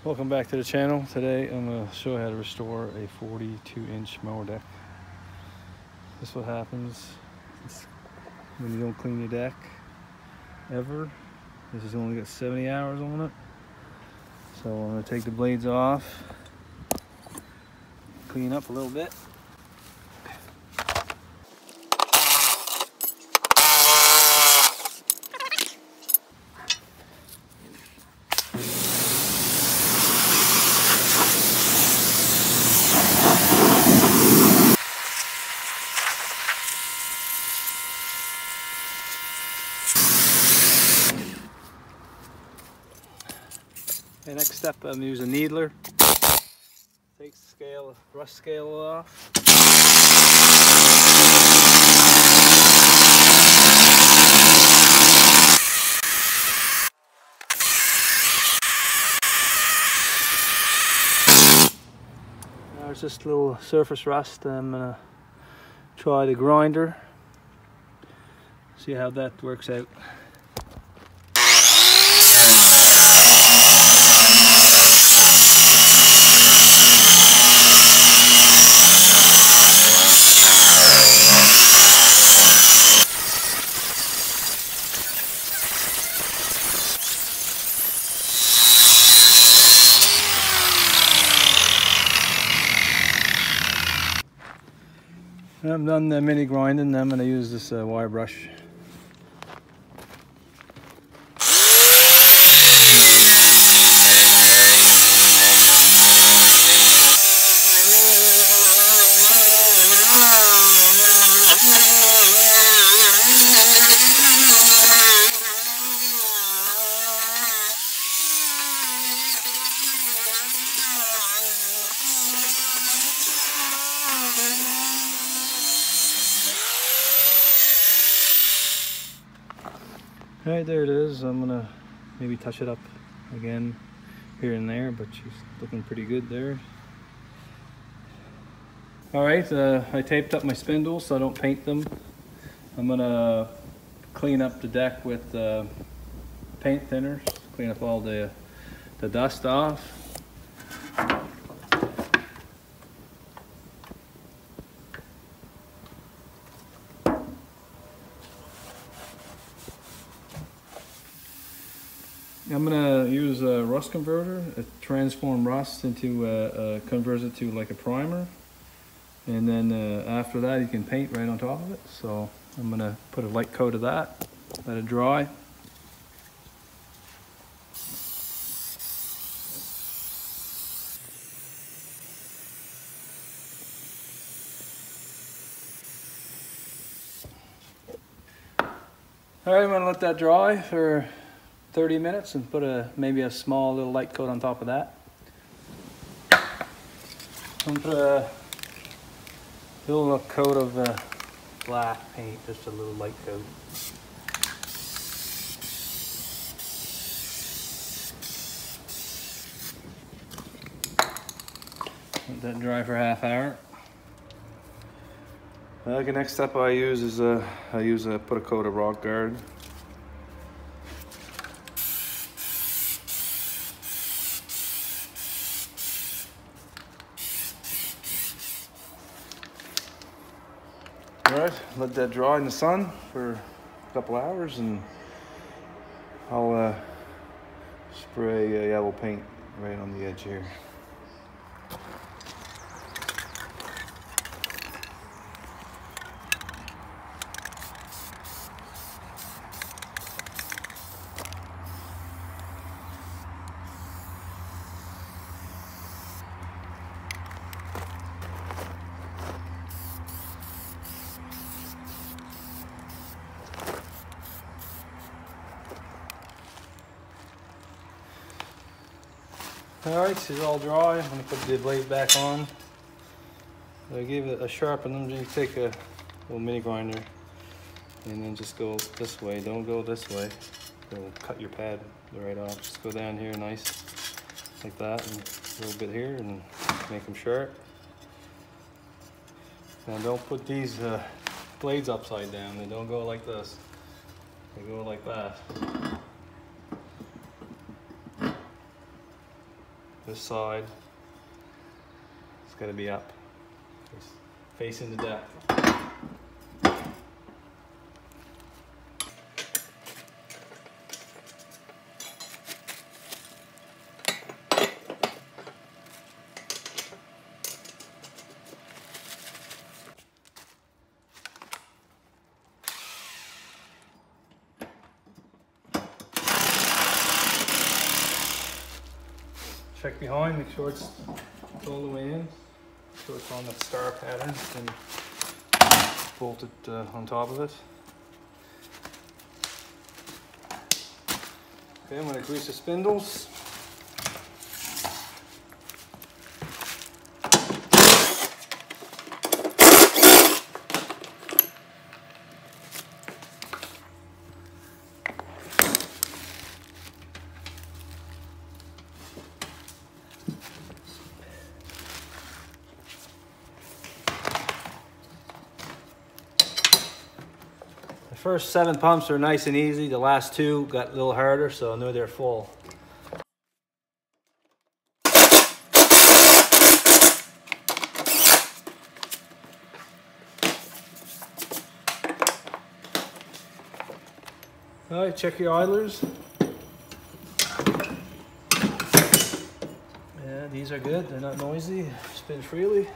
Welcome back to the channel. Today I'm going to show you how to restore a 42-inch mower deck. This is what happens when you don't clean your deck ever. This has only got 70 hours on it. So I'm going to take the blades off, clean up a little bit. The next step, I'm using a needler. Takes the scale, rust scale off. There's just a little surface rust. I'm gonna try the grinder. See how that works out. I'm done the mini grinding. I'm going to use this wire brush. Alright, there it is. I'm gonna maybe touch it up again here and there, but she's looking pretty good there. Alright, I taped up my spindles so I don't paint them. I'm gonna clean up the deck with paint thinners, clean up all the dust off. I'm gonna use a rust converter, transform rust into converts it to like a primer, and then after that you can paint right on top of it. So I'm gonna put a light coat of that, let it dry. All right, I'm gonna let that dry for 30 minutes and put maybe a small little light coat on top of that. I'm gonna put a little coat of black paint, just a little light coat. Let that dry for a half hour. The next step I use is put a coat of rock guard. Alright, let that dry in the sun for a couple hours, and I'll spray yellow paint right on the edge here. Alright, she's all dry. I'm going to put the blade back on. I gave it a sharpen. I'm going to take a little mini grinder and then just go this way. Don't go this way. It'll cut your pad right off. Just go down here nice like that, and a little bit here, and make them sharp. Now don't put these blades upside down. They don't go like this. They go like that. this side, it's got to be up, facing the deck. Check behind, make sure it's all the way in, so it's on the star pattern, and bolt it on top of it. Okay, I'm going to grease the spindles. The first 7 pumps are nice and easy. The last 2 got a little harder, so I know they're full. All right, check your idlers. Yeah, these are good. They're not noisy. Spin freely.